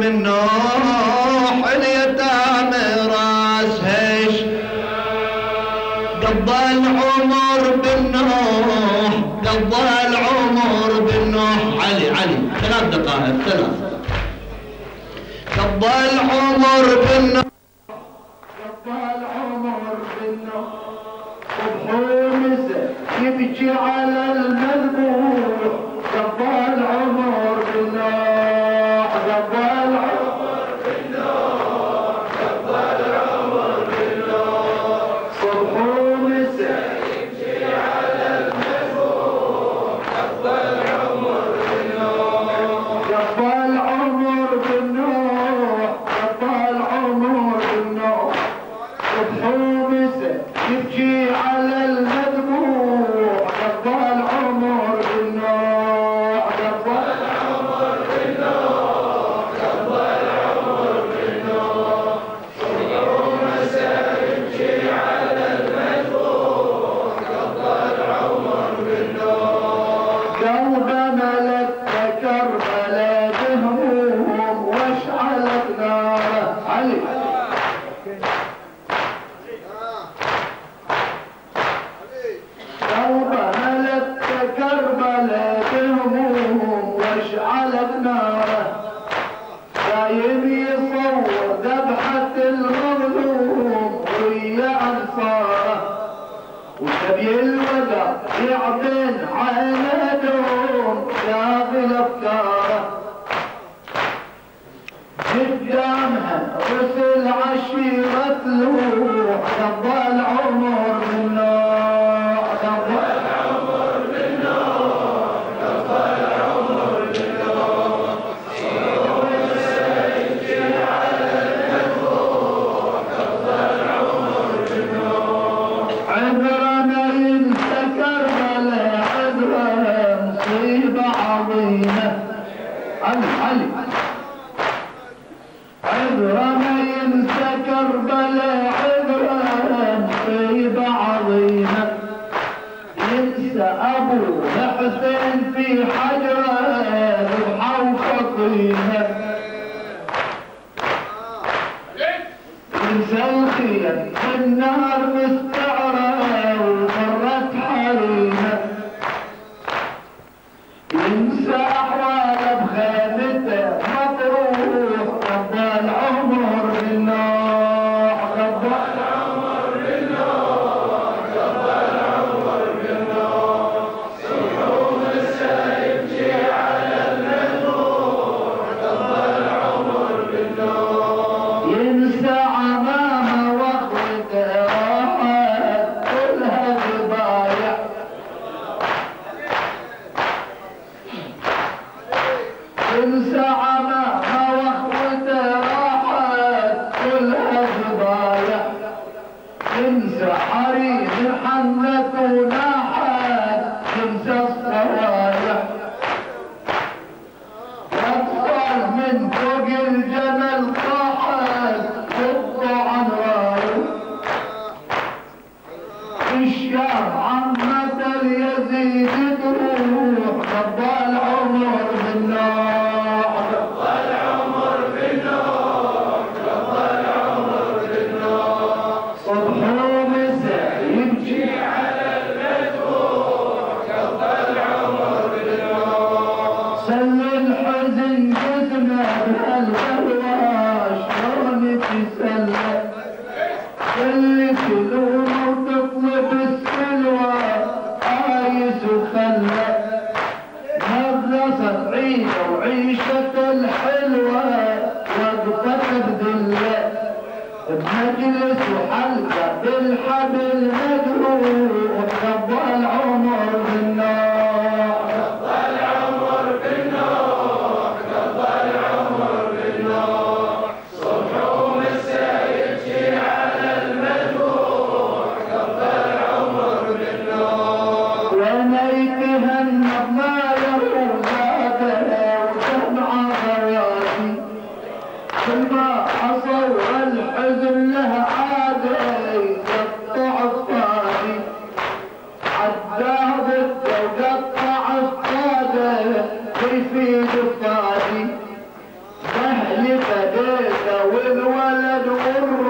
من نوح اليتامى راسهش قضى العمر بالنوح قضى العمر بالنوح علي 3 دقائق 3 قضى العمر بالنوح قضى العمر بالنوح صبح ومساء يبكي على المذبوح قضى العمر بالنوح قضى العمر بالنوح قضى العمر بالنوح صبح ومساء يبكي على المذبوح قضى العمر بالنوح قضى العمر بالنوح قضى العمر بالنوح صبح ومساء يبكي على المذبوح قضى العمر بالنوح قضى العمر بالنوح قضى العمر بالنوح صبح ومساء يبكي على المذبوح قضى العمر بالنوح قلب ملك كربلاء بهموم واشعلت ناره علي قلب ملك كربلاء بهموم واشعلت ناره دايم يصور ذبحة المظلوم ويا انصاره وسبي الوداع يعبن عينهم شاغل افكاره قدامها رسل عشيرة لوح قضى العمر بالنوح قضى العمر بالنوح قضى العمر بالنوح يبكي على المذبوح قضى العمر بالنوح عذرنا ينسى كربلاء عذرا مصيبة عظيمة علي عذرا ما ينسى كربلاء عذرا مصيبة عظيمة ينسى أبو حسين في حجرة ذبحة وفطيمة ينسى الخيل في النار مستعرة وفرت حريمة ينسى أحوال بخيمته مطروح قضى العمر بالنوح قضى العمر بالنوح قضى العمر بالنوح صبح ومساء يبكي على المذبوح قضى العمر بالنوح ينسى عمامه واخوته راحت كلها ذبايح ينسى عمامه واخوته راحت كلها ذبايح ينسى حريم حنت وناحت ينسى الصوايح اطفال من فوق الجمل طاحت تبقى عن رايه الشام عمة اليزيد تروح قضى العمر بالنوح قضى العمر بالنوح قضى العمر بالنوح صبح ومساء يبكي على المذبوح قضى العمر بالنوح سل الحزن جسمه بهالبلوى شلون تسلى اللي تلومه وتطلب السلوى عايز وخلى مدرسة عيشة وعيشة الحلوة وقفت بذلة بمجلس وحلقة بالحبل مجروح قضى العمر بالنوح قضى العمر بالنوح قضى العمر بالنوح صبح ومساء يبكي على المذبوح قضى العمر بالنوح وانا يتهنى بما يروم زاده ودمع غياتي كل ما حصل الحزن له عاده يقطع الطاري عداه بده وقطع الصاده ويفيد الطاري اهل اللي فديته والولد غر